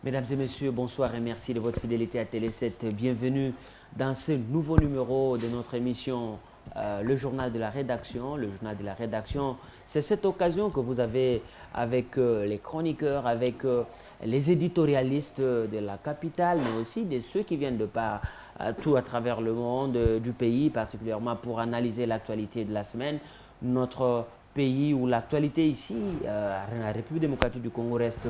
Mesdames et messieurs, bonsoir et merci de votre fidélité à Télé 7. Bienvenue dans ce nouveau numéro de notre émission, le journal de la rédaction. Le journal de la rédaction, c'est cette occasion que vous avez avec les chroniqueurs, avec les éditorialistes de la capitale, mais aussi de ceux qui viennent de tout à travers le monde, du pays, particulièrement pour analyser l'actualité de la semaine. Notre pays où l'actualité ici, la République démocratique du Congo, reste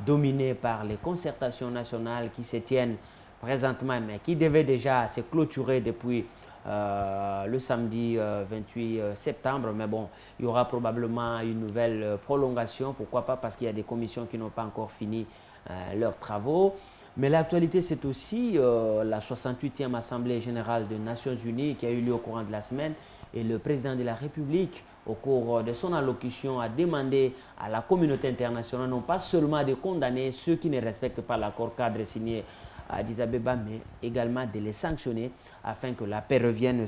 dominé par les concertations nationales qui se tiennent présentement, mais qui devaient déjà se clôturer depuis le samedi 28 septembre. Mais bon, il y aura probablement une nouvelle prolongation. Pourquoi pas? Parce qu'il y a des commissions qui n'ont pas encore fini leurs travaux. Mais l'actualité, c'est aussi la 68e Assemblée générale des Nations Unies qui a eu lieu au courant de la semaine. Et le président de la République, au cours de son allocution, a demandé à la communauté internationale non pas seulement de condamner ceux qui ne respectent pas l'accord cadre signé à Addis Abeba, mais également de les sanctionner afin que la paix revienne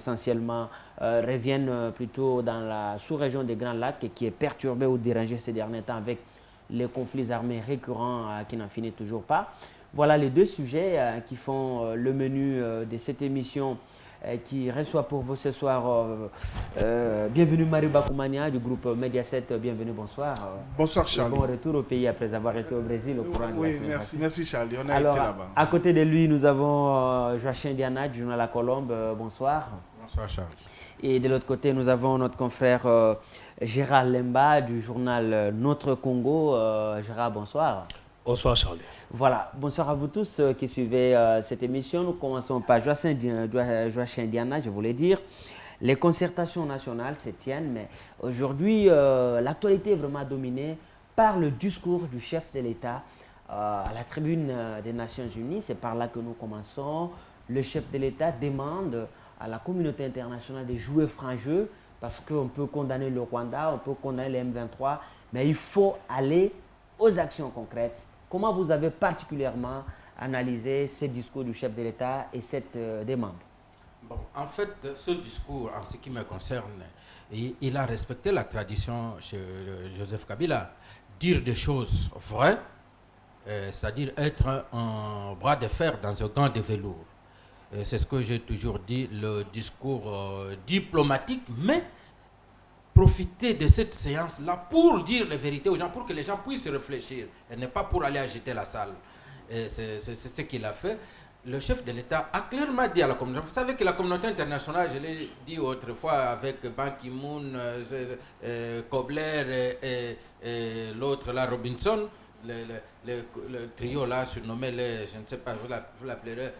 plutôt dans la sous-région des Grands Lacs qui est perturbée ou dérangée ces derniers temps avec les conflits armés récurrents qui n'en finissent toujours pas. Voilà les deux sujets qui font le menu de cette émission qui reçoit pour vous ce soir. Bienvenue Mario Bakoumania du groupe Mediaset. Bienvenue, bonsoir. Bonsoir Charlie. Bon retour au pays après avoir été au Brésil au courant de la semaine. Oui, merci Charlie, on a été là-bas. À côté de lui, nous avons Joachim Diana du journal La Colombe. Bonsoir. Bonsoir Charles. Et de l'autre côté, nous avons notre confrère Gérard Lemba du journal Notre Congo. Gérard, bonsoir. Bonsoir Charles. Voilà, bonsoir à vous tous qui suivez cette émission. Nous commençons par Joachim Diana, je voulais dire. Les concertations nationales se tiennent, mais aujourd'hui, l'actualité est vraiment dominée par le discours du chef de l'État à la tribune des Nations Unies. C'est par là que nous commençons. Le chef de l'État demande à la communauté internationale de jouer franc jeu parce qu'on peut condamner le Rwanda, on peut condamner les M23, mais il faut aller aux actions concrètes. Comment vous avez particulièrement analysé ce discours du chef de l'État et cette demande? Bon, en fait, ce discours, en ce qui me concerne, il a respecté la tradition chez Joseph Kabila, dire des choses vraies, c'est-à-dire être un bras de fer dans un gant de velours. C'est ce que j'ai toujours dit, le discours diplomatique, mais profiter de cette séance-là pour dire la vérité aux gens, pour que les gens puissent réfléchir, et non pas pour aller agiter la salle. C'est ce qu'il a fait. Le chef de l'État a clairement dit à la communauté, vous savez que la communauté internationale, je l'ai dit autrefois avec Ban Ki-moon, Kobler et l'autre là, Robinson, le trio là, surnommé, je ne sais pas, vous l'appellerez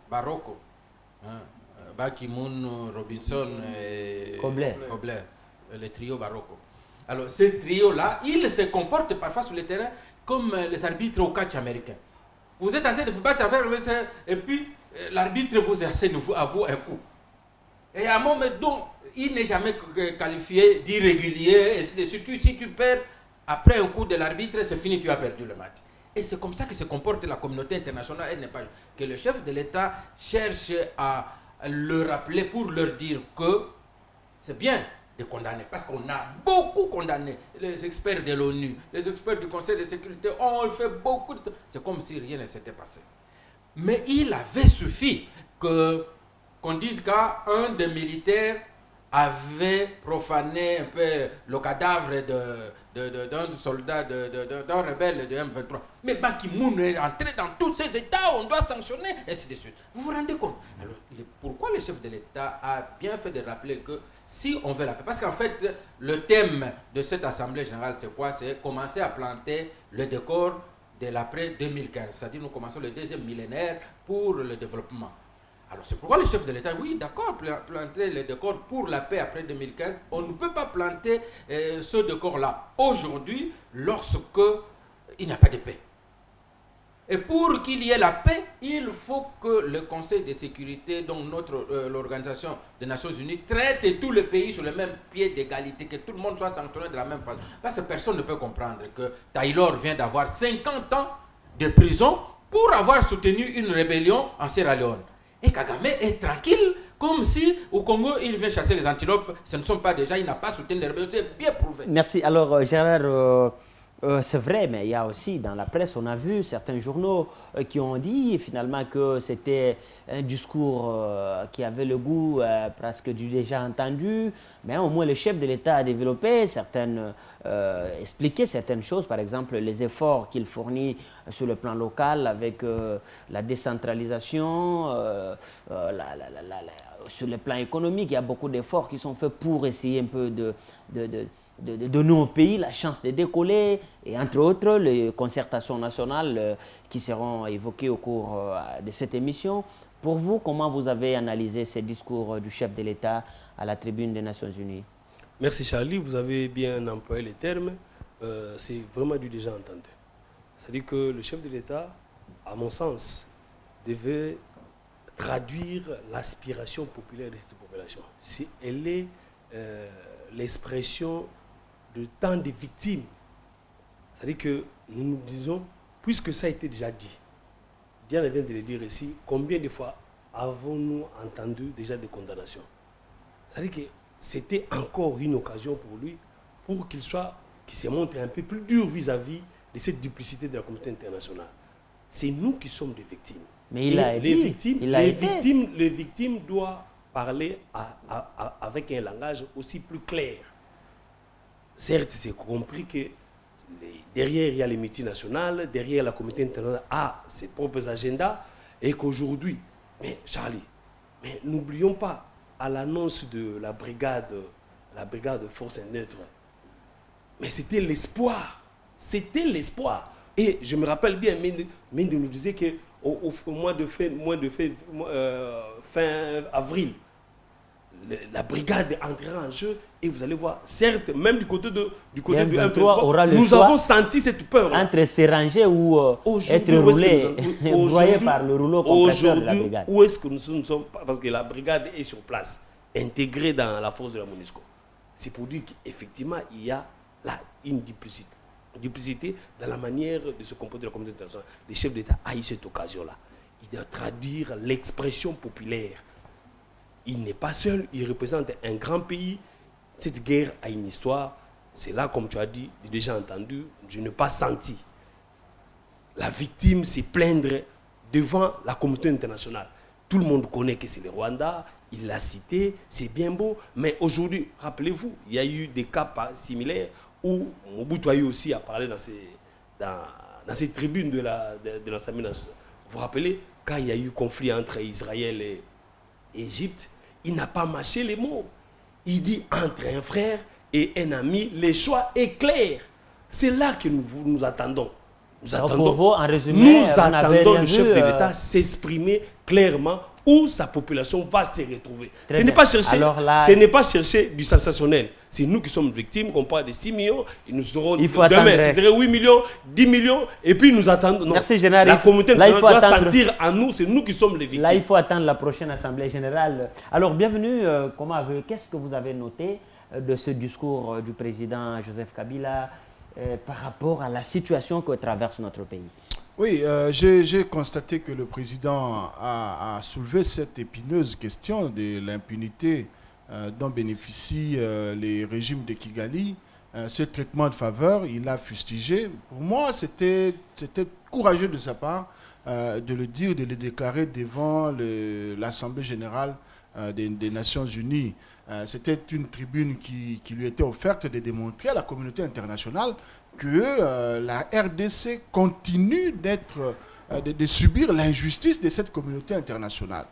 Barocco. Hein? Ban Ki-moon, Robinson et Kobler, le trio Barocco. Alors, ce trio-là, il se comporte parfois sur le terrain comme les arbitres au catch américain. Vous êtes en train de vous battre et puis l'arbitre vous essaie à vous un coup. Et à un moment donné, il n'est jamais qualifié d'irrégulier. Et surtout, si tu perds après un coup de l'arbitre, c'est fini, tu as perdu le match. Et c'est comme ça que se comporte la communauté internationale. Elle n'est pas que le chef de l'État cherche à le rappeler pour leur dire que c'est bien de condamner, parce qu'on a beaucoup condamné les experts de l'ONU, les experts du Conseil de sécurité ont fait beaucoup de... C'est comme si rien ne s'était passé. Mais il avait suffi qu'on dise qu'un des militaires avait profané un peu le cadavre d'un soldat, d'un rebelle de M23. Mais Ban Ki-moon est entré dans tous ces états, on doit sanctionner, et ainsi de suite. Vous vous rendez compte? Alors, pourquoi le chef de l'État a bien fait de rappeler que si on veut la paix, parce qu'en fait, le thème de cette Assemblée générale, c'est quoi? C'est commencer à planter le décor de l'après 2015. C'est-à-dire, nous commençons le deuxième millénaire pour le développement. Alors, c'est pourquoi le chef de l'État, oui, d'accord, planter le décor pour la paix après 2015. On ne peut pas planter ce décor-là aujourd'hui lorsque il n'y a pas de paix. Et pour qu'il y ait la paix, il faut que le Conseil de sécurité, donc l'Organisation des Nations Unies, traite tous les pays sur le même pied d'égalité, que tout le monde soit sanctionné de la même façon. Parce que personne ne peut comprendre que Taylor vient d'avoir 50 ans de prison pour avoir soutenu une rébellion en Sierra Leone. Et Kagame est tranquille, comme si au Congo, il vient chasser les antilopes. Ce ne sont pas des gens, il n'a pas soutenu les rébellions, c'est bien prouvé. Merci. Alors, Gérard, C'est vrai, mais il y a aussi dans la presse, on a vu certains journaux qui ont dit finalement que c'était un discours qui avait le goût presque du déjà entendu, mais au moins le chef de l'État a développé expliqué certaines choses, par exemple les efforts qu'il fournit sur le plan local avec la décentralisation, sur le plan économique, il y a beaucoup d'efforts qui sont faits pour essayer un peu de donner au pays la chance de décoller, et entre autres les concertations nationales qui seront évoquées au cours de cette émission. Pour vous, comment vous avez analysé ces discours du chef de l'État à la tribune des Nations Unies? Merci Charlie, vous avez bien employé les termes. C'est vraiment du déjà entendu. C'est-à-dire que le chef de l'État, à mon sens, devait traduire l'aspiration populaire de cette population. Si elle est l'expression de tant de victimes. C'est-à-dire que nous nous disons, puisque ça a été déjà dit, Diane vient de le dire ici, combien de fois avons-nous entendu déjà des condamnations? C'est-à-dire que c'était encore une occasion pour lui, pour qu'il se montre un peu plus dur vis-à-vis de cette duplicité de la communauté internationale. C'est nous qui sommes des victimes. Mais il a dit, les victimes doivent parler avec un langage aussi plus clair. Certes, c'est compris que derrière, il y a les multinationales, derrière la communauté internationale a ses propres agendas, et qu'aujourd'hui, mais Charlie, mais n'oublions pas, à l'annonce de la brigade force neutre, mais c'était l'espoir. C'était l'espoir. Et je me rappelle bien, Mende nous disait qu'au mois de fin avril, la brigade entrera en jeu et vous allez voir, certes, même du côté de M23, nous avons senti cette peur. Entre se ranger ou être roulé, broyé par le rouleau compresseur de la brigade. Où est-ce que nous sommes? Parce que la brigade est sur place, intégrée dans la force de la MONUSCO. C'est pour dire qu'effectivement, il y a là une duplicité dans la manière de se comporter de la communauté internationale. Les chefs d'État a eu cette occasion-là. Il doit traduire l'expression populaire. Il n'est pas seul, il représente un grand pays. Cette guerre a une histoire. C'est là, comme tu as dit, j'ai déjà entendu, je n'ai pas senti la victime se plaindre devant la communauté internationale. Tout le monde connaît que c'est le Rwanda, il l'a cité, c'est bien beau, mais aujourd'hui, rappelez-vous, il y a eu des cas similaires où Mobutu aussi a parlé dans ces tribunes de l'Assemblée nationale. Vous vous rappelez, quand il y a eu conflit entre Israël et Égypte, il n'a pas mâché les mots. Il dit entre un frère et un ami, le choix est clair. C'est là que nous attendons. Nous attendons le chef de l'État s'exprimer clairement où sa population va se retrouver. Ce n'est pas chercher du sensationnel. C'est nous qui sommes victimes, qu'on parle de 6 millions, et nous serons demain, ce serait 8 millions, 10 millions, et puis nous attendons. Non. Merci, général. La communauté doit sentir à nous, c'est nous qui sommes les victimes. Là, il faut attendre la prochaine Assemblée générale. Alors, bienvenue. Qu'est-ce que vous avez noté de ce discours du président Joseph Kabila par rapport à la situation que traverse notre pays? Oui, j'ai constaté que le président a soulevé cette épineuse question de l'impunité dont bénéficient les régimes de Kigali. Ce traitement de faveur, il l'a fustigé. Pour moi, c'était courageux de sa part de le dire, de le déclarer devant l'Assemblée générale des Nations Unies. C'était une tribune qui lui était offerte de démontrer à la communauté internationale que la RDC continue de subir l'injustice de cette communauté internationale.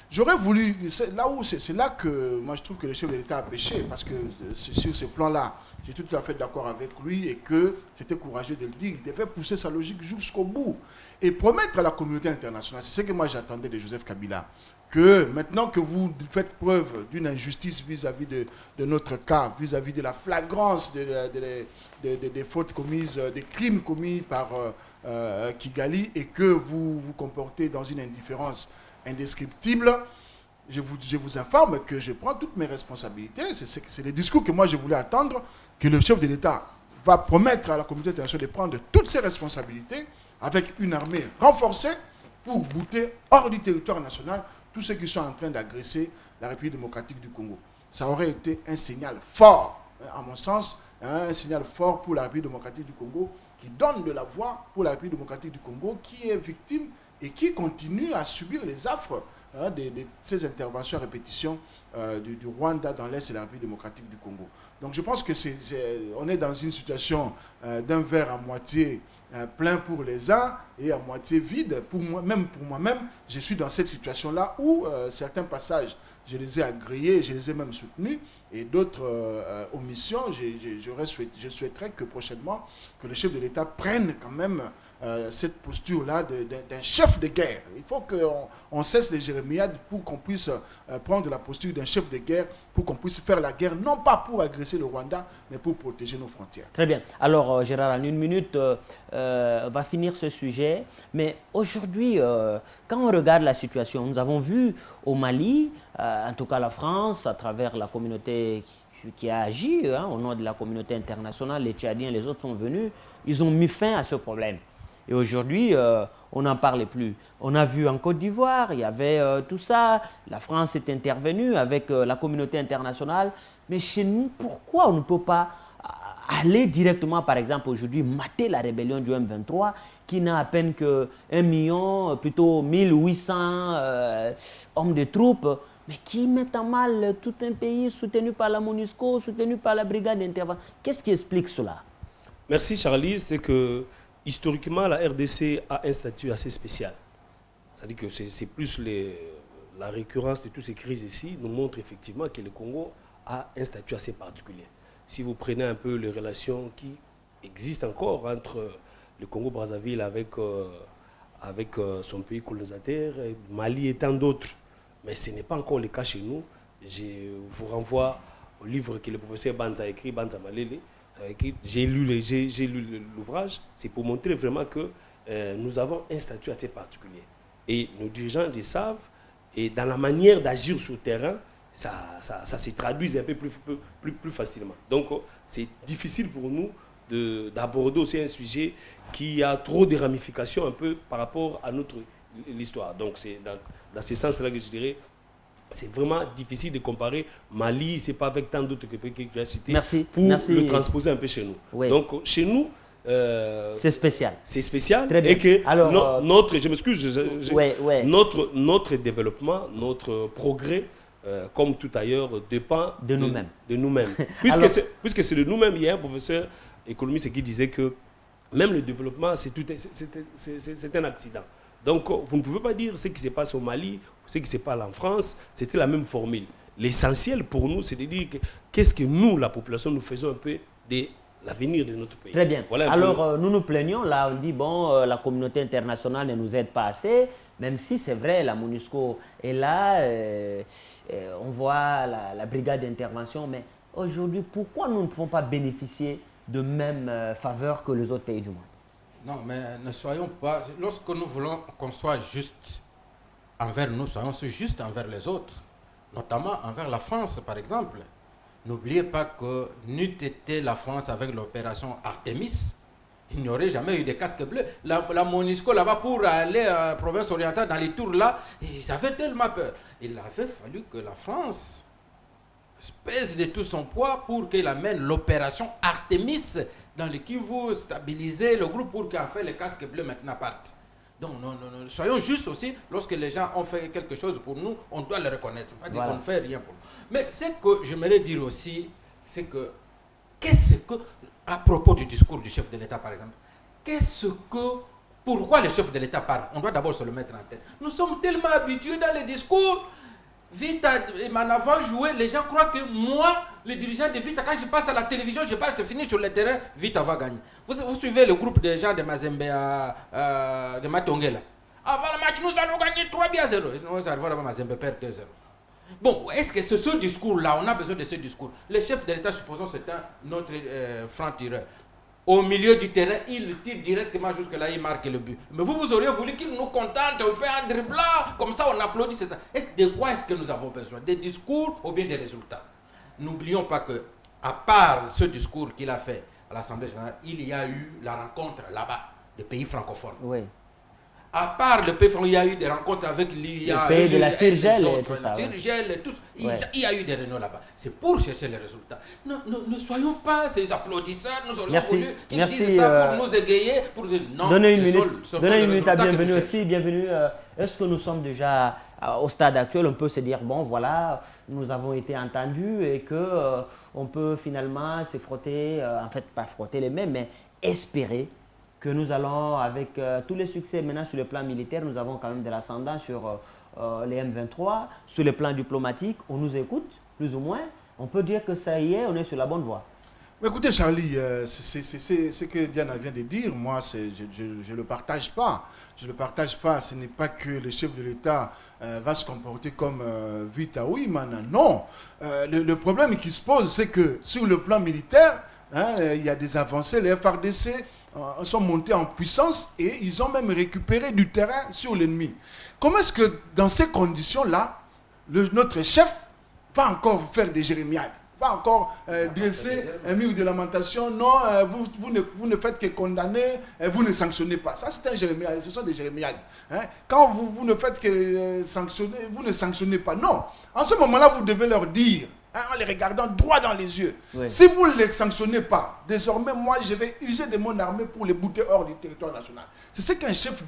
J'aurais voulu, c'est là que moi je trouve que le chef de l'État a péché, parce que sur ce plan-là, j'ai tout à fait d'accord avec lui et que c'était courageux de le dire. Il devait pousser sa logique jusqu'au bout et promettre à la communauté internationale, c'est ce que moi j'attendais de Joseph Kabila, que maintenant que vous faites preuve d'une injustice vis-à-vis de notre cas, vis-à-vis de la flagrance des fautes commises, des crimes commis par Kigali, et que vous vous comportez dans une indifférence indescriptible, je vous informe que je prends toutes mes responsabilités. C'est le discours que moi je voulais attendre, que le chef de l'État va promettre à la communauté internationale de prendre toutes ses responsabilités avec une armée renforcée pour bouter hors du territoire national tous ceux qui sont en train d'agresser la République démocratique du Congo. Ça aurait été un signal fort, à mon sens, un signal fort pour la République démocratique du Congo, qui donne de la voix pour la République démocratique du Congo, qui est victime et qui continue à subir les affres de ces interventions à répétition du Rwanda dans l'Est et la République démocratique du Congo. Donc je pense que on est dans une situation d'un verre à moitié plein pour les uns et à moitié vide pour moi-même. Je suis dans cette situation-là où certains passages, je les ai agréés, je les ai même soutenus, et d'autres omissions, je souhaiterais que prochainement, que le chef de l'État prenne quand même cette posture-là d'un chef de guerre. Il faut qu'on cesse les jérémiades pour qu'on puisse prendre la posture d'un chef de guerre, pour qu'on puisse faire la guerre, non pas pour agresser le Rwanda, mais pour protéger nos frontières. Très bien. Alors, Gérard, en une minute, on va finir ce sujet. Mais aujourd'hui, quand on regarde la situation, nous avons vu au Mali, en tout cas la France, à travers la communauté qui a agi, au nom de la communauté internationale, les Tchadiens, les autres sont venus, ils ont mis fin à ce problème. Et aujourd'hui, on n'en parlait plus. On a vu en Côte d'Ivoire, il y avait tout ça, la France est intervenue avec la communauté internationale. Mais chez nous, pourquoi on ne peut pas aller directement, par exemple, aujourd'hui, mater la rébellion du M23, qui n'a à peine que 1 million, plutôt 1800 hommes de troupes, mais qui mettent en mal tout un pays soutenu par la MONUSCO, soutenu par la brigade d'intervention. Qu'est-ce qui explique cela? Merci Charlie, c'est que historiquement, la RDC a un statut assez spécial. C'est-à-dire que c'est plus la récurrence de toutes ces crises ici nous montre effectivement que le Congo a un statut assez particulier. Si vous prenez un peu les relations qui existent encore entre le Congo-Brazzaville avec son pays colonisateur, Mali et tant d'autres, mais ce n'est pas encore le cas chez nous. Je vous renvoie au livre que le professeur Banza a écrit, Banza Malele. J'ai lu l'ouvrage, c'est pour montrer vraiment que nous avons un statut assez particulier. Et nos dirigeants le savent, et dans la manière d'agir sur le terrain, ça se traduit un peu plus facilement. Donc c'est difficile pour nous d'aborder aussi un sujet qui a trop de ramifications un peu par rapport à l'histoire. Donc c'est dans ce sens-là que je dirais, c'est vraiment difficile de comparer Mali, c'est pas avec tant d'autres pays que tu as cités, pour le transposer un peu chez nous. Oui. Donc chez nous, c'est spécial. C'est spécial. Très bien. Et que alors, je m'excuse, notre développement, notre progrès, comme tout ailleurs, dépend de nous-mêmes. Puisque c'est de nous-mêmes. Il y a un professeur économiste qui disait que même le développement, c'est un accident. Donc, vous ne pouvez pas dire ce qui se passe au Mali, ce qui se passe en France, c'était la même formule. L'essentiel pour nous, c'est de dire qu'est-ce que nous, la population, nous faisons un peu de l'avenir de notre pays. Très bien. Voilà alors, nous nous plaignons, là, on dit, bon, la communauté internationale ne nous aide pas assez, même si c'est vrai, la MONUSCO est là, on voit la brigade d'intervention, mais aujourd'hui, pourquoi nous ne pouvons pas bénéficier de même faveur que les autres pays du monde? Non, mais ne soyons pas... Lorsque nous voulons qu'on soit juste envers nous, soyons justes envers les autres, notamment envers la France, par exemple. N'oubliez pas que n'eût été la France avec l'opération Artemis, il n'y aurait jamais eu de casques bleus. La MONUSCO, là-bas, pour aller à la province orientale, dans les tours là, ils avaient tellement peur. Il avait fallu que la France pèse de tout son poids pour qu'elle amène l'opération Artemis dans le Kivu, stabiliser le groupe pour qu'en fait les casques bleus maintenant partent. Donc, non, soyons justes aussi, lorsque les gens ont fait quelque chose pour nous, on doit le reconnaître. Pas dire qu'on ne fait rien pour nous. Mais ce que j'aimerais dire aussi, c'est que, à propos du discours du chef de l'État par exemple, pourquoi le chef de l'État parle? On doit d'abord se le mettre en tête. Nous sommes tellement habitués dans les discours. Vita m'en avant joué, les gens croient que moi, le dirigeant de Vita, quand je passe à la télévision, je passe, je finis sur le terrain, Vita va gagner. Vous suivez le groupe des gens de Mazembe de Matongela. Avant le match, nous allons gagner 3-0. Nous allons Mazembe perdre 2-0. Bon, est-ce que ce discours-là, on a besoin de ce discours? Le chef de l'État, supposons, c'est notre franc-tireur. Au milieu du terrain, il tire directement jusque là, il marque le but. Mais vous auriez voulu qu'il nous contente, on fait un dribblant, comme ça on applaudit, c'est ça. De quoi est-ce que nous avons besoin? Des discours ou bien des résultats? N'oublions pas que, à part ce discours qu'il a fait à l'Assemblée générale, il y a eu la rencontre là-bas des pays francophones. Oui. À part le PFA, il y a eu des rencontres avec l'IA, le pays de la Sirgel et et tout ça. la Sirgel et tout ça. Ouais. Il y a eu des réunions là-bas. C'est pour chercher les résultats. Ne soyons pas ces applaudisseurs. Nous aurions voulu qu'ils disent ça pour nous égayer. Pour nous dire non. Donnez une minute à Bienvenue aussi. Bienvenue. Est-ce que nous sommes déjà au stade actuel? On peut se dire, bon voilà, nous avons été entendus et que on peut finalement se frotter, en fait pas frotter les mains, mais espérer que nous allons, avec tous les succès maintenant sur le plan militaire, nous avons quand même de l'ascendant sur les M23, sur le plan diplomatique, on nous écoute, plus ou moins. On peut dire que ça y est, on est sur la bonne voie. Mais écoutez, Charlie, c'est ce que Diana vient de dire. Moi, je ne le partage pas. Je ne le partage pas. Ce n'est pas que le chef de l'État va se comporter comme Vita Ouimana. Non. Le problème qui se pose, c'est que sur le plan militaire, il y a des avancées. Les FARDC sont montés en puissance et ils ont même récupéré du terrain sur l'ennemi. Comment est-ce que dans ces conditions-là, notre chef va encore faire des jérémiades, va encore dresser un mur de lamentation? Non, vous ne faites que condamner, vous ne sanctionnez pas. Ça, c'est un jérémiade, ce sont des jérémiades. Quand vous ne faites que sanctionner, vous ne sanctionnez pas. Non, en ce moment-là, vous devez leur dire, en les regardant droit dans les yeux. Oui. Si vous ne les sanctionnez pas, désormais, moi, je vais user de mon armée pour les bouter hors du territoire national. C'est ce qu'un chef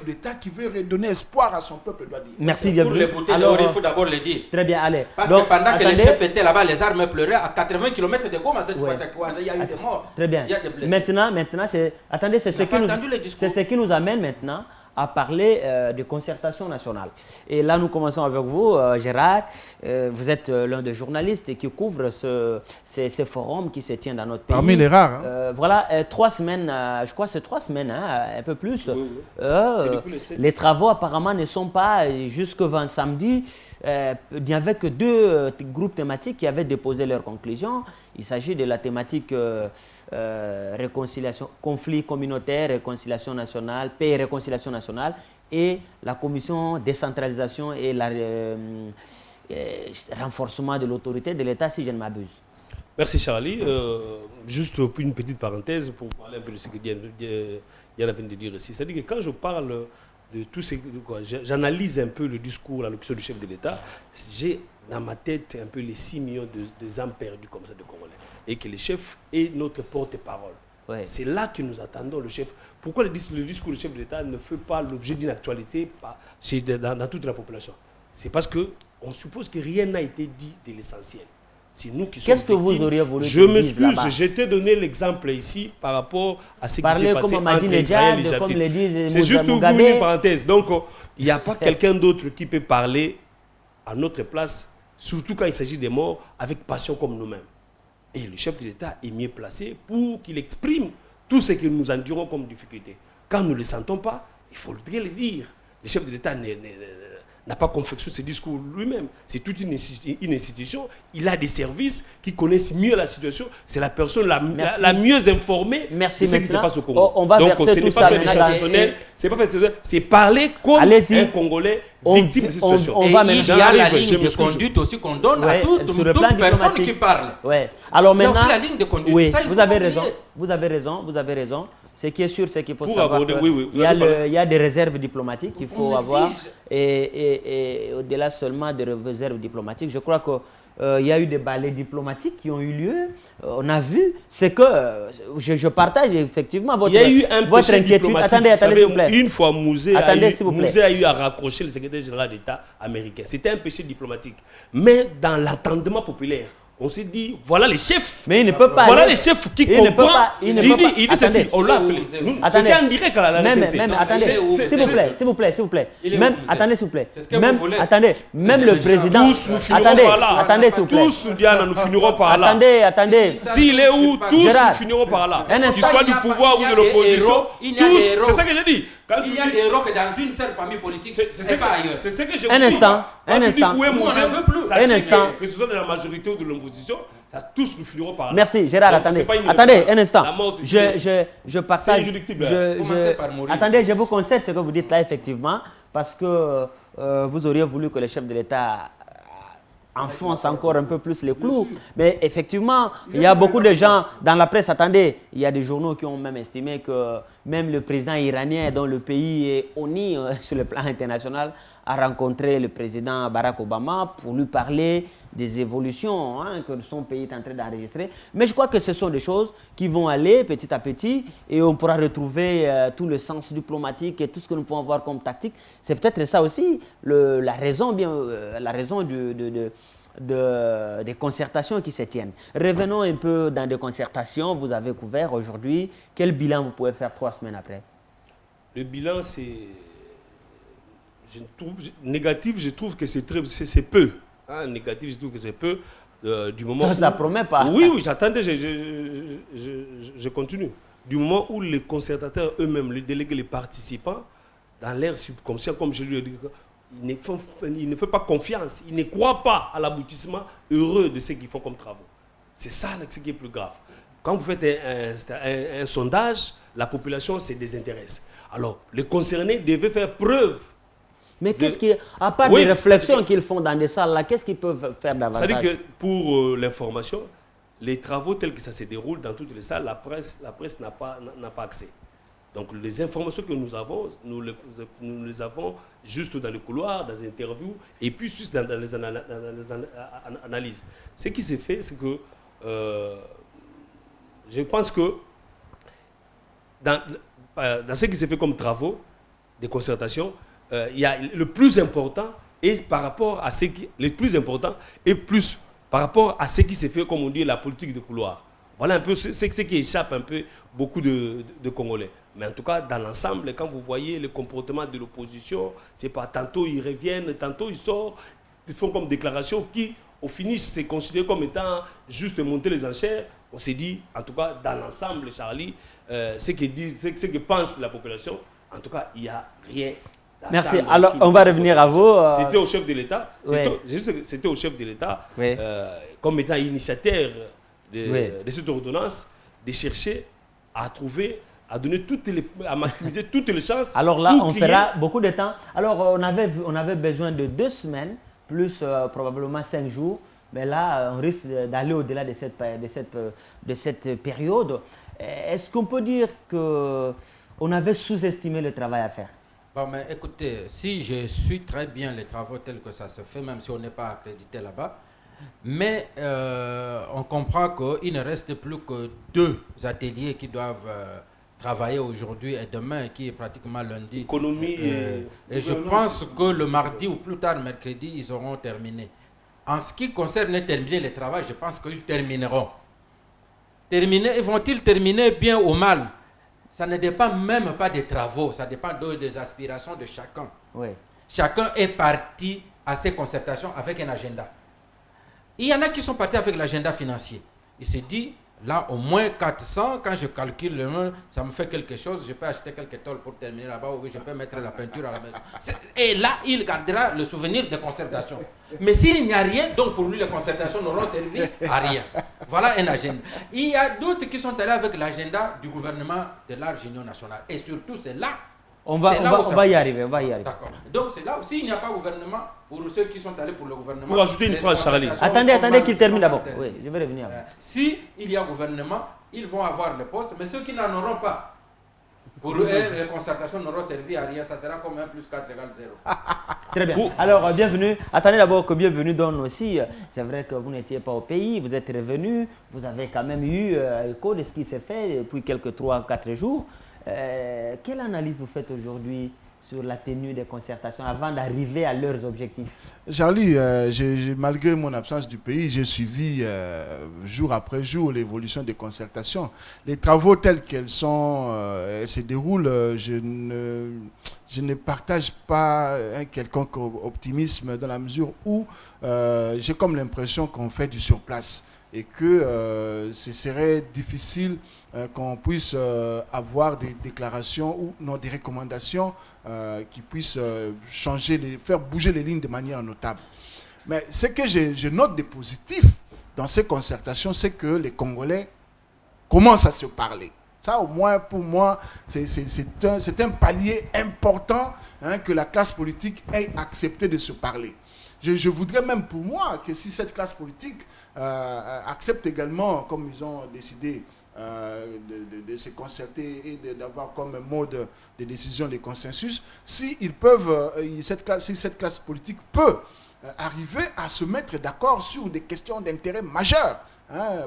d'État qui veut redonner espoir à son peuple doit dire. Merci, bienvenue. Pour les bouter dehors, il faut d'abord le dire. Très bien, allez. Parce que pendant que les chefs étaient là-bas, les armes pleuraient à 80 km de Goma cette fois. Il y a eu des morts. Très bien. Il y a des blessés. Maintenant, attendez, c'est ce qui nous amène maintenant à parler de concertation nationale. Et là, nous commençons avec vous, Gérard. Vous êtes l'un des journalistes qui couvre ces forums qui se tiennent dans notre pays. Parmi les rares. Voilà, 3 semaines, je crois que c'est 3 semaines, un peu plus. Oui. Les travaux apparemment ne sont pas, jusqu'au samedi, il n'y avait que 2 groupes thématiques qui avaient déposé leurs conclusions. Il s'agit de la thématique réconciliation, conflit communautaire, réconciliation nationale, paix et réconciliation nationale, et la commission décentralisation et renforcement de l'autorité de l'État, si je ne m'abuse. Merci Charlie. Juste une petite parenthèse pour parler un peu de ce que Diana vient de dire ici. C'est-à-dire que quand je parle de tout ce j'analyse un peu le discours, l'allocution du chef de l'État, j'ai dans ma tête un peu les 6 millions de âmes perdues comme ça de Congolais. Et que le chef est notre porte-parole. Ouais. C'est là que nous attendons le chef. Pourquoi le discours du chef de l'État ne fait pas l'objet d'une actualité dans toute la population? C'est parce qu'on suppose que rien n'a été dit de l'essentiel. C'est nous qui sommes victimes. Qu'est-ce que vous auriez voulu Je m'excuse, je t'ai donné l'exemple ici par rapport à ce qui s'est passé entre Israël et l'Égypte. C'est juste une parenthèse. Donc, il n'y a pas quelqu'un d'autre qui peut parler à notre place, surtout quand il s'agit des morts, avec passion comme nous-mêmes. Et le chef de l'État est mieux placé pour qu'il exprime tout ce que nous endurons comme difficulté. Quand nous ne le sentons pas, il faudrait le dire. Le chef de l'État n'a pas confectionné ce discours lui-même. C'est toute une institution. Il a des services qui connaissent mieux la situation. C'est la personne la mieux informée de ce qui se passe au Congo. On va donc, verser ce tout n'est ça pas fait sensationnel, c'est parler comme un Congolais victime de cette situation. Il y a la ligne de conduite aussi qu'on donne à toute personne qui parle. Ouais. Alors maintenant, la ligne de conduite. Oui, ça, vous avez raison. Ce qui est sûr, c'est qu'il faut savoir qu'il y a des réserves diplomatiques qu'il faut avoir. Et au-delà seulement des réserves diplomatiques, je crois qu'il y a eu des balais diplomatiques qui ont eu lieu. On a vu, c'est que je partage effectivement votre inquiétude. Attendez, s'il vous plaît. Une fois, Mouzé a eu à raccrocher le secrétaire général d'État américain. C'était un péché diplomatique. Mais dans l'entendement populaire, on s'est dit, voilà les chefs. Mais il ne peut pas. Voilà les chefs qui comprennent. Il dit ceci. On l'a appelé. C'était en direct à la même, attendez, s'il vous plaît. Même, attendez, s'il vous plaît. Attendez, même le président. Tous nous finirons par là. Attendez, s'il vous plaît. Tous, Diana, nous finirons par là. Attendez. S'il est où, tous nous finirons par là. Qu'il soit du pouvoir ou de l'opposition. Tous, c'est ça que j'ai dit. Il y a des héros que dans une seule famille politique, c'est pas ailleurs. C'est ce que j'ai dit. Un instant. On ne veut plus. Que ce soit de la majorité ou de l'opposition, tous nous finirons par là. merci, Gérard. Attendez, un instant. Je partage. Attendez, je vous concède ce que vous dites là, effectivement, parce que vous auriez voulu que le chef de l'État enfonce encore un peu plus les clous. Mais effectivement, il y a beaucoup de gens dans la presse. Attendez, il y a des journaux qui ont même estimé que même le président iranien, dont le pays est honni sur le plan international, a rencontré le président Barack Obama pour lui parler des évolutions que son pays est en train d'enregistrer. Mais je crois que ce sont des choses qui vont aller petit à petit et on pourra retrouver tout le sens diplomatique et tout ce que nous pouvons voir comme tactique. C'est peut-être ça aussi la raison des concertations qui se tiennent. Revenons un peu dans des concertations. Vous avez couvert aujourd'hui. Quel bilan vous pouvez faire 3 semaines après? Le bilan, c'est... Négatif, je trouve que c'est peu. Négatif, je trouve que c'est peu. Du moment ça ne promet pas. Oui, j'attendais, je continue. Du moment où les concertateurs eux-mêmes, les délégués, les participants, dans leur subconscient, comme je lui ai dit, ils ne font pas confiance, ils ne croient pas à l'aboutissement heureux de ce qu'ils font comme travaux. C'est ça ce qui est plus grave. Quand vous faites un sondage, la population se désintéresse. Alors, les concernés devaient faire preuve. Mais qu'est-ce qui, à part des réflexions qu'ils font dans des salles là, qu'est-ce qu'ils peuvent faire davantage? C'est-à-dire que pour l'information, les travaux tels que ça se déroule dans toutes les salles, la presse n'a pas accès. Donc les informations que nous avons, nous les avons juste dans le couloir, dans les interviews, et puis juste dans les analyses. Ce qui s'est fait, c'est que je pense que dans ce qui s'est fait comme travaux, des concertations, il y a le plus important et par rapport à ce qui par rapport à ce qui s'est fait, comme on dit, la politique de couloir. Voilà un peu ce qui échappe un peu beaucoup de Congolais. Mais en tout cas, dans l'ensemble, quand vous voyez le comportement de l'opposition, c'est pas tantôt ils reviennent, tantôt ils sortent, ils font comme déclaration qui, au finish, c'est considéré comme étant juste monter les enchères. On s'est dit, en tout cas, dans l'ensemble, Charlie, ce que pense la population, en tout cas, il n'y a rien. Merci. Alors, on va revenir à vous. C'était au chef de l'État. C'était au chef de l'État, comme étant initiateur de cette ordonnance, de chercher à trouver, à maximiser toutes les chances. Alors là, on fera beaucoup de temps. Alors, on avait besoin de 2 semaines, plus probablement 5 jours. Mais là, on risque d'aller au-delà de cette période. Est-ce qu'on peut dire qu'on avait sous-estimé le travail à faire? Bon, mais écoutez, si je suis très bien les travaux tels que ça se fait, même si on n'est pas accrédité là-bas, mais on comprend qu'il ne reste plus que 2 ateliers qui doivent travailler aujourd'hui et demain, qui est pratiquement lundi. Économie et je pense que le mardi ou plus tard mercredi, ils auront terminé. En ce qui concerne terminer le travail, je pense qu'ils termineront. Vont-ils terminer bien ou mal? Ça ne dépend même pas des travaux, ça dépend des aspirations de chacun. Oui. Chacun est parti à ces concertations avec un agenda. Il y en a qui sont partis avec l'agenda financier. Il s'est dit, là, au moins 400, quand je calcule, ça me fait quelque chose, je peux acheter quelques tôles pour terminer là-bas, ou je peux mettre la peinture à la maison. Et là, il gardera le souvenir des concertations. Mais s'il n'y a rien, donc pour lui, les concertations n'auront servi à rien. Voilà un agenda. Il y a d'autres qui sont allés avec l'agenda du gouvernement de large union nationale. Et surtout, c'est là. On va y arriver, D'accord. Donc c'est là où, s'il n'y a pas gouvernement, pour ceux qui sont allés pour le gouvernement... Pour ajouter une phrase, Charlie. Attendez qu'il termine d'abord. Oui, je vais revenir. Si il y a gouvernement, ils vont avoir le poste, mais ceux qui n'en auront pas, pour eux, les concertations n'auront servi à rien. Ça sera comme 1 + 4 = 0. Très bien. Alors, bienvenue. Attendez d'abord que bienvenue donne aussi. C'est vrai que vous n'étiez pas au pays, vous êtes revenu. Vous avez quand même eu écho de ce qui s'est fait depuis quelques 3 ou 4 jours. Quelle analyse vous faites aujourd'hui sur la tenue des concertations avant d'arriver à leurs objectifs? Charlie, malgré mon absence du pays, j'ai suivi jour après jour l'évolution des concertations. Les travaux tels qu'elles se déroulent, je ne partage pas un quelconque optimisme dans la mesure où j'ai comme l'impression qu'on fait du surplace et que ce serait difficile qu'on puisse avoir des déclarations ou non, des recommandations qui puissent faire bouger les lignes de manière notable. Mais ce que je note de positif dans ces concertations, c'est que les Congolais commencent à se parler. Ça, au moins, pour moi, c'est un palier important que la classe politique ait accepté de se parler. Je voudrais même pour moi que si cette classe politique accepte également, comme ils ont décidé, de se concerter et d'avoir comme mode de décision les consensus, si ils peuvent, si cette classe politique peut arriver à se mettre d'accord sur des questions d'intérêt majeur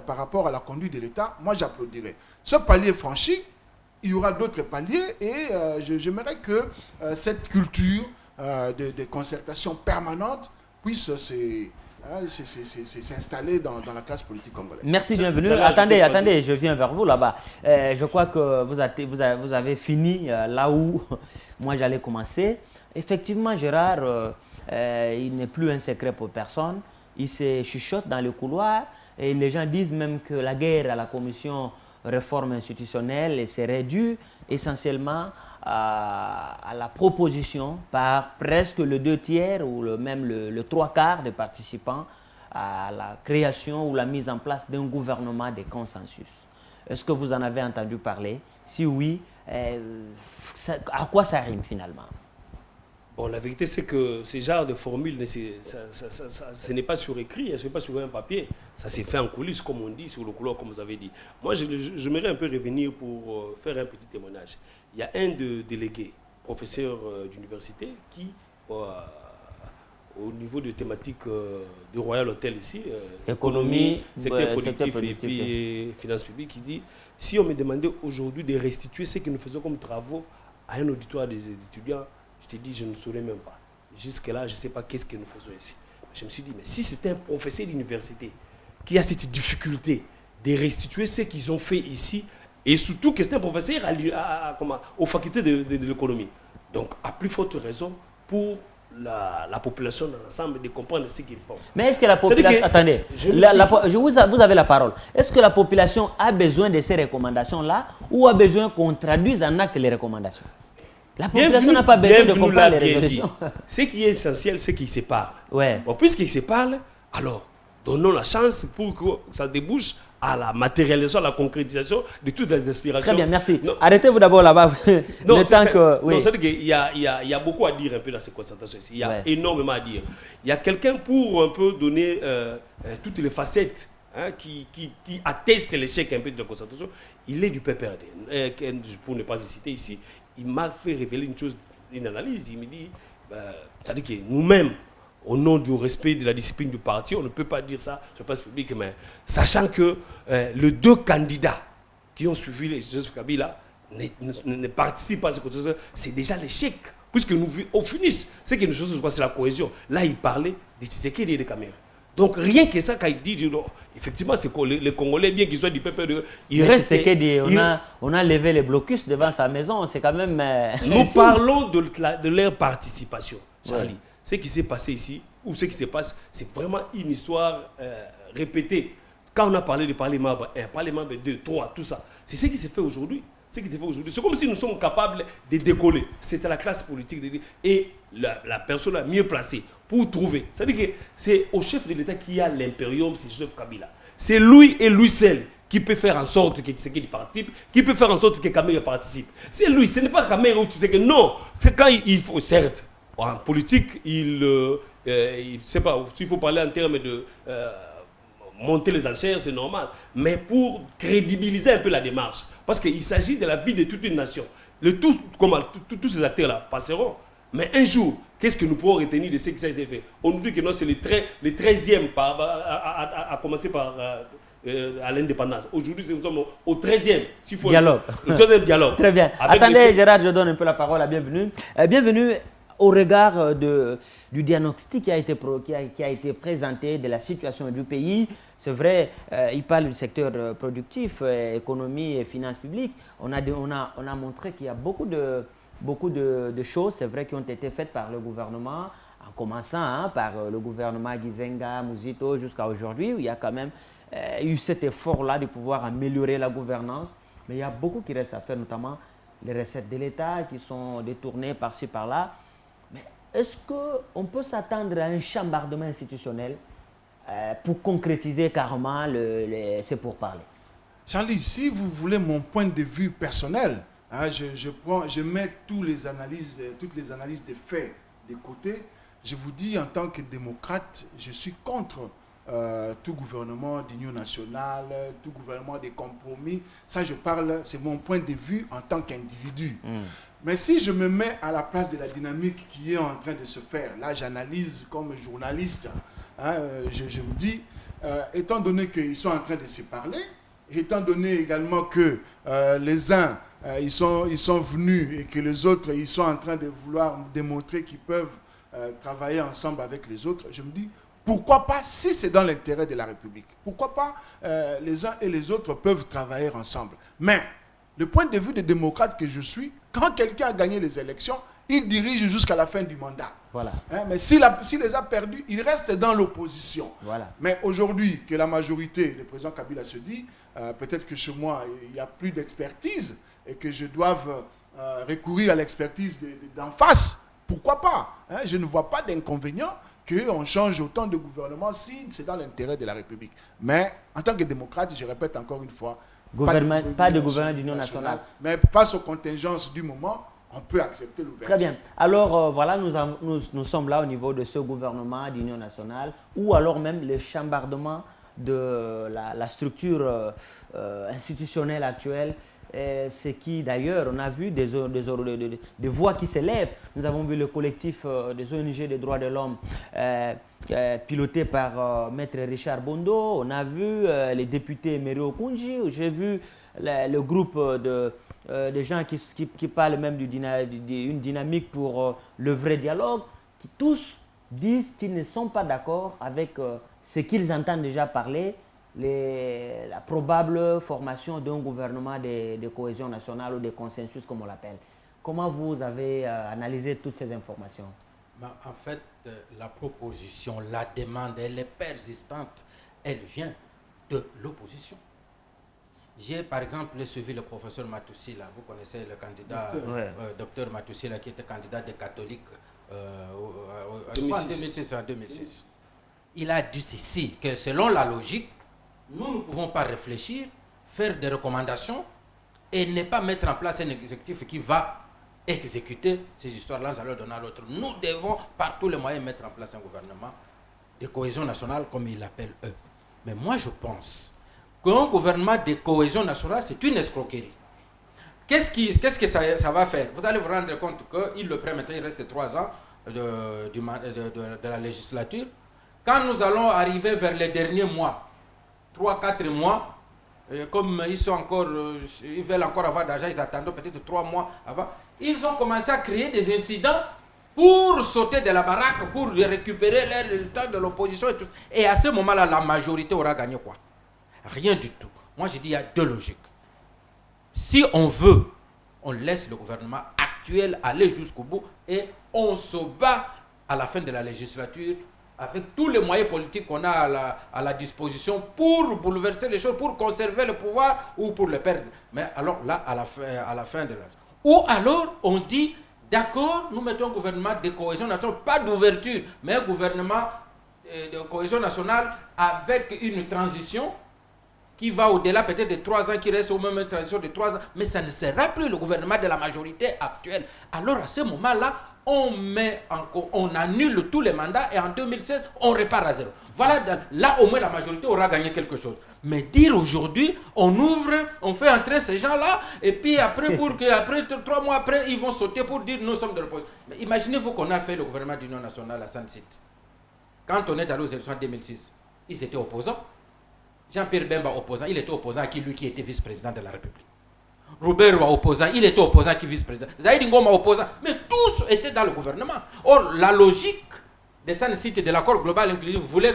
par rapport à la conduite de l'État, moi j'applaudirais. Ce palier franchi, il y aura d'autres paliers et j'aimerais que cette culture de concertation permanente puisse s'installer dans la classe politique congolaise. Merci, bienvenue. Attendez, je viens vers vous là-bas. Je crois que vous avez fini là où moi j'allais commencer. Effectivement, Gérard, il n'est plus un secret pour personne. Il se chuchote dans le couloir et les gens disent même que la guerre à la commission réforme institutionnelle serait due essentiellement à la proposition par presque le 2/3 ou même le 3/4 des participants à la création ou la mise en place d'un gouvernement de consensus. Est-ce que vous en avez entendu parler? Si oui, à quoi ça rime finalement? Bon, la vérité, c'est que ce genre de formule, ce n'est pas sur écrit, ce n'est pas sur un papier. Ça s'est fait en coulisses, comme on dit, sur le couloir, comme vous avez dit. Moi, j'aimerais un peu revenir pour faire un petit témoignage. Il y a un de délégués, professeur d'université, qui, au niveau de thématique du Royal Hotel ici, économie, secteur productif et puis finances publiques, qui dit, si on me demandait aujourd'hui de restituer ce que nous faisons comme travaux à un auditoire des étudiants, je te dis, je ne saurais même pas. Jusque-là, je ne sais pas qu'est-ce que nous faisons ici. Je me suis dit, mais si c'était un professeur d'université qui a cette difficulté de restituer ce qu'ils ont fait ici, et surtout que c'est un professeur aux facultés de l'économie. Donc, à plus forte raison, pour la population dans l'ensemble de comprendre ce qu'ils font. Mais est-ce que la population... Attendez, vous avez la parole. Est-ce que la population a besoin de ces recommandations-là ou a besoin qu'on traduise en acte les recommandations? La population n'a pas besoin de comprendre les résolutions. Ce qui est essentiel, c'est qu'ils se parlent. Ouais. Bon, puisqu'ils se parlent, alors donnons la chance pour que ça débouche à la matérialisation, à la concrétisation de toutes les aspirations. Très bien, merci. Arrêtez-vous d'abord là-bas. C'est-à-dire qu'il y a beaucoup à dire un peu dans cette concertation ici. Il y a énormément à dire. Il y a quelqu'un pour un peu donner toutes les facettes qui attestent l'échec un peu de la concertation. Il est du PPRD. Pour ne pas le citer ici, il m'a fait révéler une analyse. Il me dit, c'est-à-dire que nous-mêmes, au nom du respect de la discipline du parti, on ne peut pas dire ça sur la place publique, mais sachant que les deux candidats qui ont suivi les Joseph Kabila ne participent pas à ce concertation, c'est déjà l'échec. Puisque nous, au finish, ce que nous faisons, c'est la cohésion. Là, il parlait de Tshisekedi et de Kamere. Donc rien que ça, quand il dit, effectivement, c'est les Congolais, bien qu'ils soient du peuple, il reste... On a levé les blocus devant sa maison, c'est quand même... Nous parlons de leur participation, Charlie. Ouais. Ce qui s'est passé ici, ou ce qui se passe, c'est vraiment une histoire répétée. Quand on a parlé du Parlement 1, Parlement 2, 3, tout ça, c'est ce qui s'est fait aujourd'hui. C'est comme si nous sommes capables de décoller. C'était la classe politique et la personne la mieux placée pour trouver. C'est-à-dire que c'est au chef de l'État qui a l'impérium, c'est Joseph Kabila. C'est lui et lui seul qui peut faire en sorte que Tshisekedi participe, qui peut faire en sorte que Kamere participe. C'est lui, ce n'est pas Kamere ou Tshisekedi. Non, c'est quand il faut, certes, en politique, il sait pas, s'il faut parler en termes de... monter les enchères, c'est normal. Mais pour crédibiliser un peu la démarche, parce qu'il s'agit de la vie de toute une nation. Tous ces acteurs-là passeront. Mais un jour, qu'est-ce que nous pourrons retenir de ce qui a été fait? On nous dit que non, c'est le 13e, à commencer par à l'indépendance. Aujourd'hui, nous sommes au 13e. Dialogue. Le 13e dialogue. Très bien. Attendez, Gérard, je donne un peu la parole à Bienvenue. Bienvenue. Au regard du diagnostic qui a été présenté de la situation du pays, c'est vrai, il parle du secteur productif, économie et finances publiques. On a montré qu'il y a beaucoup de choses, c'est vrai, qui ont été faites par le gouvernement, en commençant par le gouvernement Gizenga, Muzito, jusqu'à aujourd'hui, où il y a quand même eu cet effort-là de pouvoir améliorer la gouvernance. Mais il y a beaucoup qui reste à faire, notamment les recettes de l'État qui sont détournées par-ci, par-là. Est-ce qu'on peut s'attendre à un chambardement institutionnel pour concrétiser carrément ces pourparlers? Charlie, si vous voulez mon point de vue personnel, je mets toutes les analyses des faits de côté. je vous dis, en tant que démocrate, je suis contre tout gouvernement d'union nationale, tout gouvernement des compromis. Ça, je parle, c'est mon point de vue en tant qu'individu. Mais si je me mets à la place de la dynamique qui est en train de se faire, là, j'analyse comme journaliste, hein, je me dis, étant donné qu'ils sont en train de se parler, étant donné également que les uns, ils sont venus et que les autres, ils sont en train de vouloir démontrer qu'ils peuvent travailler ensemble avec les autres, je me dis, pourquoi pas, si c'est dans l'intérêt de la République, pourquoi pas les uns et les autres peuvent travailler ensemble. Mais, le point de vue des démocrates que je suis, quand quelqu'un a gagné les élections, il dirige jusqu'à la fin du mandat. Voilà. Hein, mais s'il les a perdus, il reste dans l'opposition. Voilà. Mais aujourd'hui, que la majorité, le président Kabila se dit, peut-être que chez moi, il n'y a plus d'expertise et que je dois recourir à l'expertise d'en face. Pourquoi pas, hein? Je ne vois pas d'inconvénient qu'on change autant de gouvernement si c'est dans l'intérêt de la République. Mais en tant que démocrate, je répète encore une fois, Pas de gouvernement d'union nationale. Mais face aux contingences du moment, on peut accepter l'ouverture. Très bien. Alors, voilà, nous sommes là au niveau de ce gouvernement d'union nationale, ou alors même le chambardement de la structure institutionnelle actuelle. C'est qui, d'ailleurs, on a vu des voix qui s'élèvent. Nous avons vu le collectif des ONG des droits de l'homme piloté par Maître Richard Bondo. On a vu les députés Merio Kunji. J'ai vu le groupe de gens qui parlent même d'une dynamique pour le vrai dialogue, qui tous disent qu'ils ne sont pas d'accord avec ce qu'ils entendent déjà parler, la probable formation d'un gouvernement de cohésion nationale ou de consensus, comme on l'appelle. Comment vous avez analysé toutes ces informations? En fait, la proposition, la demande, elle est persistante. Elle vient de l'opposition. J'ai par exemple suivi le professeur Matoussi, là. Vous connaissez le candidat, docteur Matoussi, là, qui était candidat des catholiques en 2006. Il a dit ceci, que selon la logique, nous ne pouvons pas réfléchir, faire des recommandations et ne pas mettre en place un exécutif qui va exécuter ces histoires-là, nous allons donner à l'autre. Nous devons par tous les moyens mettre en place un gouvernement de cohésion nationale, comme ils l'appellent eux. Mais moi je pense qu'un gouvernement de cohésion nationale, c'est une escroquerie. Qu'est-ce que ça va faire? Vous allez vous rendre compte qu'il le prend maintenant, il reste 3 ans de la législature. Quand nous allons arriver vers les derniers mois, 3-4 mois, comme ils veulent encore avoir d'argent, ils attendent peut-être 3 mois avant, ils ont commencé à créer des incidents pour sauter de la baraque, pour récupérer le temps de l'opposition et tout. Et à ce moment-là, la majorité aura gagné quoi? Rien du tout. Moi, je dis, il y a 2 logiques. Si on veut, on laisse le gouvernement actuel aller jusqu'au bout et on se bat à la fin de la législature avec tous les moyens politiques qu'on a à la disposition pour bouleverser les choses, pour conserver le pouvoir ou pour le perdre. Mais alors là, à la fin de la... Ou alors, on dit, d'accord, nous mettons un gouvernement de cohésion nationale, pas d'ouverture, mais un gouvernement de cohésion nationale avec une transition qui va au-delà peut-être de 3 ans, qui reste au même une transition de 3 ans, mais ça ne sera plus le gouvernement de la majorité actuelle. Alors à ce moment-là, on annule tous les mandats et en 2016, on repart à zéro. Voilà, là au moins la majorité aura gagné quelque chose. Mais dire aujourd'hui, on ouvre, on fait entrer ces gens-là, et puis après, 3 mois après, ils vont sauter pour dire nous sommes de l'opposition. Mais imaginez-vous qu'on a fait le gouvernement d'union nationale à San-Site. Quand on est allé aux élections en 2006, ils étaient opposants. Jean-Pierre Bemba opposant, il était opposant à lui qui était vice-président de la République. Robert Roy opposant, il était opposant à qui vice-président. Zahid Ngoma opposant, mais tous étaient dans le gouvernement. Or, la logique des San-Site et de l'accord global inclusif voulait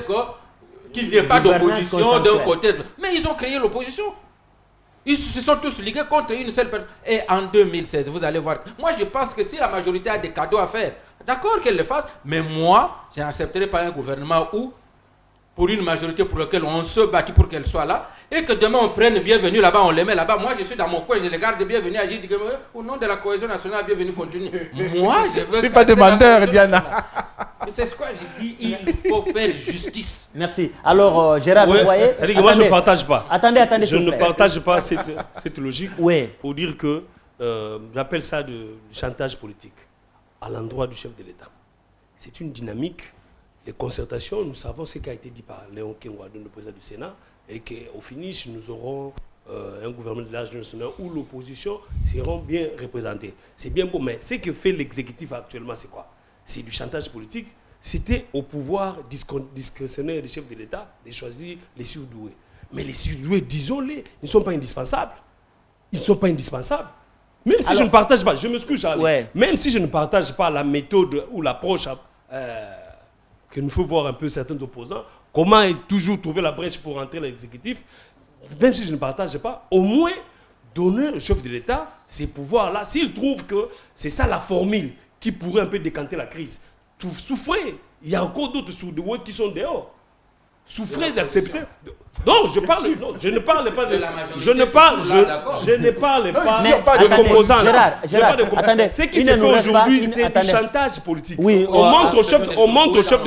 qu'il n'y ait pas d'opposition d'un côté. Mais ils ont créé l'opposition. Ils se sont tous ligués contre une seule personne. Et en 2016, vous allez voir. Moi, je pense que si la majorité a des cadeaux à faire, d'accord qu'elle le fasse, mais moi, je n'accepterai pas un gouvernement où pour une majorité pour laquelle on se battit pour qu'elle soit là, et que demain on prenne bienvenue là-bas, on les met là-bas. Moi je suis dans mon coin, je les garde bienvenue, je dis que au nom de la cohésion nationale, bienvenue, continue. Moi je veux... Je ne suis pas demandeur, Diana. C'est ce que je dis, il faut faire justice. Merci. Alors Gérard, vous voyez... C'est-à-dire que moi je ne partage pas. Attendez, je ne partage pas cette logique pour dire que j'appelle ça du chantage politique à l'endroit du chef de l'État. c'est une dynamique. Les concertations, nous savons ce qui a été dit par Léon Kengoadon, le président du Sénat, et qu'au finish, nous aurons un gouvernement de l'âge national où l'opposition sera bien représentée. C'est bien beau, mais ce que fait l'exécutif actuellement, c'est quoi? C'est du chantage politique. C'était au pouvoir discrétionnaire des chefs de l'État de choisir les surdoués. Mais les surdoués, disons-les, ils ne sont pas indispensables. Ils ne sont pas indispensables. Même si je ne partage pas, je m'excuse Charlie, même si je ne partage pas la méthode ou l'approche que nous faut voir un peu certains opposants, comment toujours trouver la brèche pour entrer dans l'exécutif, même si je ne partage pas, au moins donner au chef de l'État ces pouvoirs-là, s'il trouve que c'est ça la formule qui pourrait un peu décanter la crise. Souffrez, il y a encore d'autres surdoués qui sont dehors. Souffrez d'accepter. Non, je ne parle pas de la majorité. Je ne parle pas de composants. Gérard, attendez. Ce qui se fait aujourd'hui, c'est du chantage politique. Oui, on montre au chef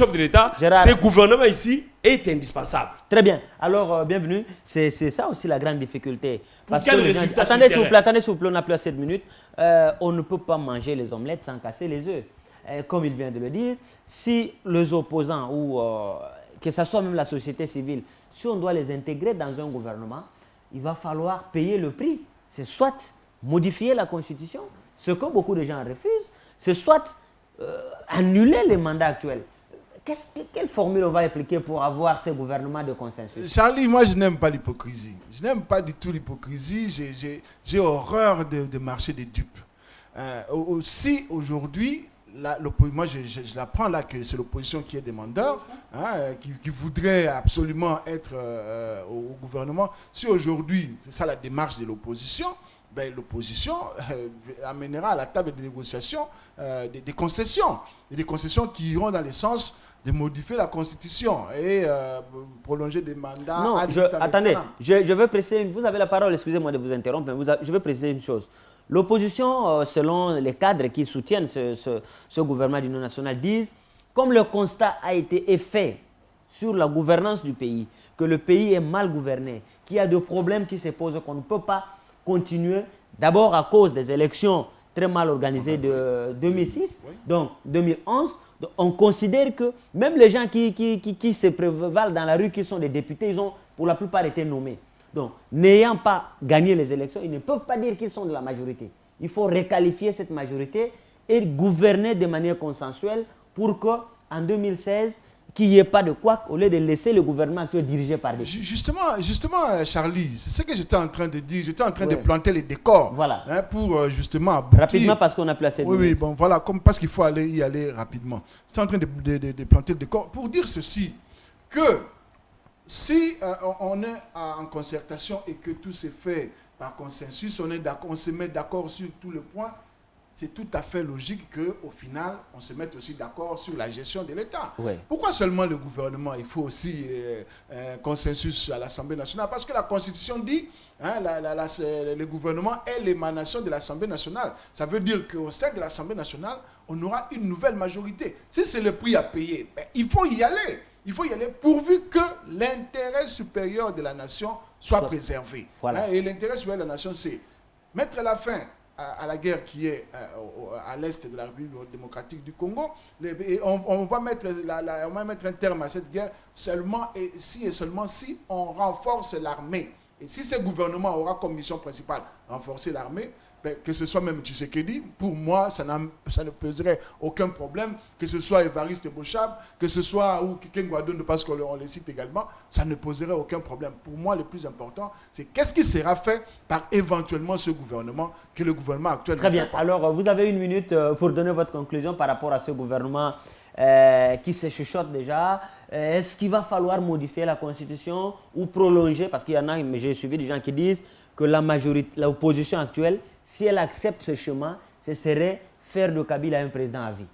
de l'État, ce gouvernement ici est indispensable. Très bien. Alors, bienvenue. C'est ça aussi la grande difficulté. Parce que attendez, s'il vous plaît, on n'a plus assez de minutes. On ne peut pas manger les omelettes sans casser les œufs. Comme il vient de le dire, si les opposants ou que ce soit même la société civile, si on doit les intégrer dans un gouvernement, il va falloir payer le prix. C'est soit modifier la Constitution, ce que beaucoup de gens refusent, c'est soit annuler les mandats actuels. Quelle formule on va appliquer pour avoir ces gouvernements de consensus? Charlie, moi je n'aime pas l'hypocrisie. Je n'aime pas du tout l'hypocrisie. J'ai horreur de marché des dupes. Aussi aujourd'hui, moi je l'apprends là que c'est l'opposition qui est demandeur, qui voudrait absolument être au gouvernement. Si aujourd'hui, c'est ça la démarche de l'opposition, ben, l'opposition amènera à la table de négociation des concessions. Et des concessions qui iront dans le sens de modifier la Constitution et prolonger des mandats. Non, attendez, je veux préciser, vous avez la parole, excusez-moi de vous interrompre, mais je veux préciser une chose. L'opposition, selon les cadres qui soutiennent ce gouvernement d'union nationale, disent, comme le constat a été fait sur la gouvernance du pays, que le pays est mal gouverné, qu'il y a des problèmes qui se posent, qu'on ne peut pas continuer, d'abord à cause des élections très mal organisées de 2006, donc 2011, on considère que même les gens qui se prévalent dans la rue, qui sont des députés, ils ont pour la plupart été nommés. Donc, n'ayant pas gagné les élections, ils ne peuvent pas dire qu'ils sont de la majorité. Il faut requalifier cette majorité et gouverner de manière consensuelle pour qu'en 2016, qu'il n'y ait pas de couac au lieu de laisser le gouvernement actuel dirigé par des... Justement, Charlie, c'est ce que j'étais en train de dire. J'étais en train de planter les décors pour justement aboutir. Rapidement parce qu'on a placé... Oui, bon, voilà, parce qu'il faut y aller rapidement. J'étais en train de planter le décor pour dire ceci, que si on est en concertation et que tout se fait par consensus, on se met d'accord sur tous les points, c'est tout à fait logique qu'au final, on se mette aussi d'accord sur la gestion de l'État. Oui. Pourquoi seulement le gouvernement? Il faut aussi un consensus à l'Assemblée nationale, parce que la Constitution dit le gouvernement est l'émanation de l'Assemblée nationale. Ça veut dire qu'au sein de l'Assemblée nationale, on aura une nouvelle majorité. Si c'est le prix à payer, il faut y aller. Il faut y aller pourvu que l'intérêt supérieur de la nation soit préservé. Voilà. Et l'intérêt supérieur de la nation, c'est mettre la fin à la guerre qui est à l'est de la République démocratique du Congo. Et on va mettre un terme à cette guerre seulement et seulement si on renforce l'armée. Et si ce gouvernement aura comme mission principale renforcer l'armée, que ce soit même Tshisekedi, pour moi, ça ne poserait aucun problème, que ce soit Évariste Bochab, que ce soit ou Kengoadon, parce qu'on les cite également, ça ne poserait aucun problème. Pour moi, le plus important, c'est qu'est-ce qui sera fait par éventuellement ce gouvernement, que le gouvernement actuel Très bien. Alors, vous avez une minute pour donner votre conclusion par rapport à ce gouvernement qui se chuchote déjà. Est-ce qu'il va falloir modifier la Constitution ou prolonger? Parce qu'il y en a, mais j'ai suivi des gens qui disent que l'opposition actuelle, si elle accepte ce chemin, ce serait faire de Kabila un président à vie.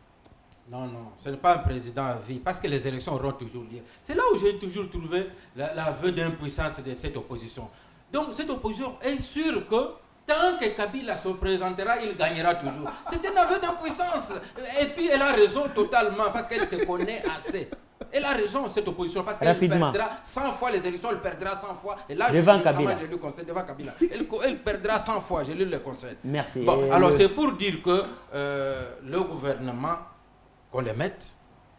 Non, ce n'est pas un président à vie, parce que les élections auront toujours lieu. C'est là où j'ai toujours trouvé l'aveu d'impuissance de cette opposition. Donc cette opposition est sûre que tant que Kabila se présentera, il gagnera toujours. C'est un aveu d'impuissance. Et puis elle a raison totalement, parce qu'elle se connaît assez. Elle a raison, cette opposition, parce qu'elle perdra 100 fois les élections, elle perdra 100 fois. Et là, devant Kabila. Je lui conseille, devant Kabila. Elle perdra 100 fois, je lui le conseille. Merci. Bon, alors c'est pour dire que le gouvernement qu'on les mette,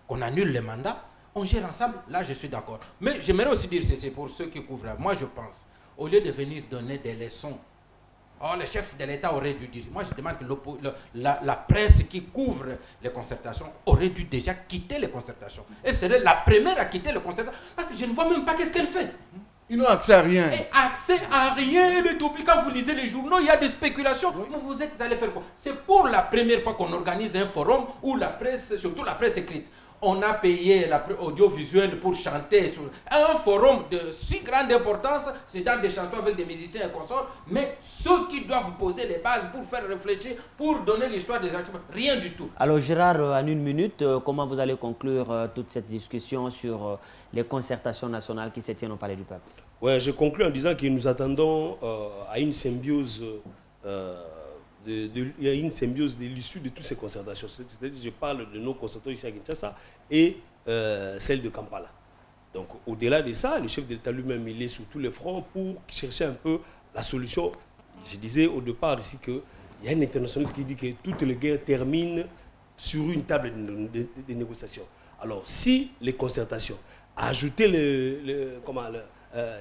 qu'on annule les mandats, on gère ensemble, là je suis d'accord. Mais j'aimerais aussi dire ceci pour ceux qui couvrent. Moi je pense, au lieu de venir donner des leçons, le chef de l'État aurait dû dire, moi je demande que la presse qui couvre les concertations aurait dû déjà quitter les concertations. Elle serait la première à quitter les concertations, parce que je ne vois même pas qu'est-ce qu'elle fait. Ils n'ont accès à rien. Et accès à rien, elle est oubliée. Quand vous lisez les journaux, il y a des spéculations. Oui. Vous êtes allé faire quoi? C'est pour la première fois qu'on organise un forum où la presse, surtout la presse écrite, on a payé l'audiovisuel pour chanter sur un forum de si grande importance, c'est dans des chansons avec des musiciens et consorts, mais ceux qui doivent poser les bases pour faire réfléchir, pour donner l'histoire des artistes, rien du tout. Alors Gérard, en une minute, comment vous allez conclure toute cette discussion sur les concertations nationales qui se tiennent au Palais du Peuple? Ouais, je conclue en disant que nous attendons à une symbiose il y a une symbiose de l'issue de toutes ces concertations. C'est-à-dire, je parle de nos concertations ici à Kinshasa et celle de Kampala. Donc, au-delà de ça, le chef de l'État lui-même, il est sur tous les fronts pour chercher un peu la solution. Je disais au départ ici qu'il y a un internationaliste qui dit que toutes les guerres terminent sur une table de négociation. Alors, si les concertations, ajouter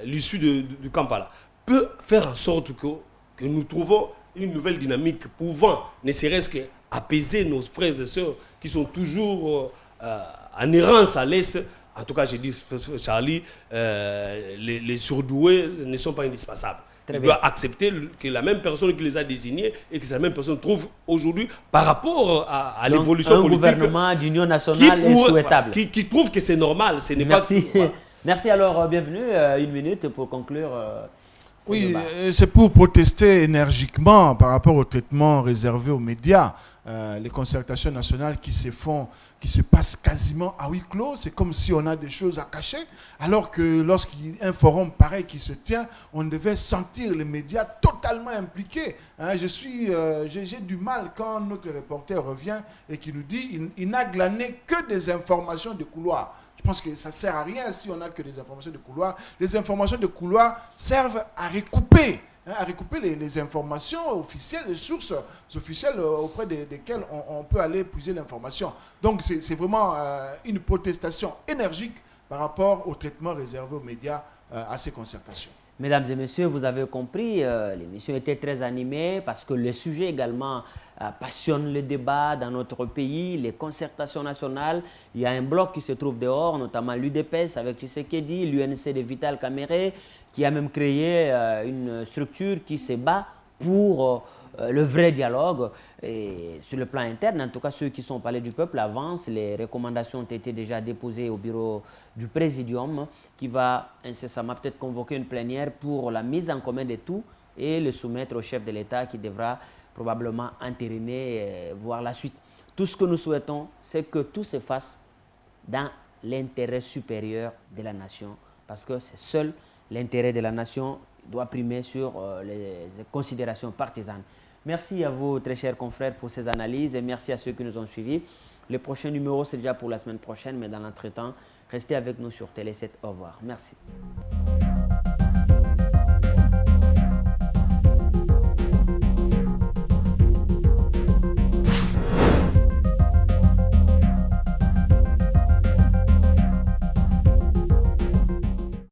l'issue du Kampala, peut faire en sorte que nous trouvons une nouvelle dynamique pouvant, ne serait-ce qu'apaiser nos frères et sœurs qui sont toujours en errance à l'Est. En tout cas, j'ai dit, Charlie, les surdoués ne sont pas indispensables. Il doit accepter que la même personne qui les a désignés et que cette même personne trouve aujourd'hui par rapport à l'évolution politique. Un gouvernement d'union nationale est souhaitable. Qui trouve que c'est normal. Ce n'est Merci. Pas, voilà. Merci alors, bienvenue. Une minute pour conclure. Oui, c'est pour protester énergiquement par rapport au traitement réservé aux médias. Les concertations nationales qui se passent quasiment à huis clos. C'est comme si on a des choses à cacher. Alors que lorsqu'il y a un forum pareil qui se tient, on devait sentir les médias totalement impliqués. J'ai du mal quand notre reporter revient et qui nous dit il n'a glané que des informations de couloir. Je pense que ça ne sert à rien si on n'a que des informations de couloir. Les informations de couloir servent à recouper les informations officielles, les sources officielles auprès desquelles on peut aller puiser l'information. Donc c'est vraiment une protestation énergique par rapport au traitement réservé aux médias à ces concertations. Mesdames et messieurs, vous avez compris, l'émission était très animée parce que le sujet également passionne le débat dans notre pays, les concertations nationales. Il y a un bloc qui se trouve dehors, notamment l'UDPS avec Tshisekedi, l'UNC de Vital Kamerhe, qui a même créé une structure qui se bat pour le vrai dialogue. Et sur le plan interne, en tout cas ceux qui sont au Palais du Peuple avancent. Les recommandations ont été déjà déposées au bureau du Présidium qui va incessamment peut-être convoquer une plénière pour la mise en commun de tout et le soumettre au chef de l'État qui devra probablement entériner et voir la suite. Tout ce que nous souhaitons, c'est que tout se fasse dans l'intérêt supérieur de la nation, parce que c'est seul l'intérêt de la nation qui doit primer sur les considérations partisanes. Merci à vous, très chers confrères, pour ces analyses et merci à ceux qui nous ont suivis. Le prochain numéro, c'est déjà pour la semaine prochaine, mais dans l'entretemps, restez avec nous sur Télé 7. Au revoir. Merci.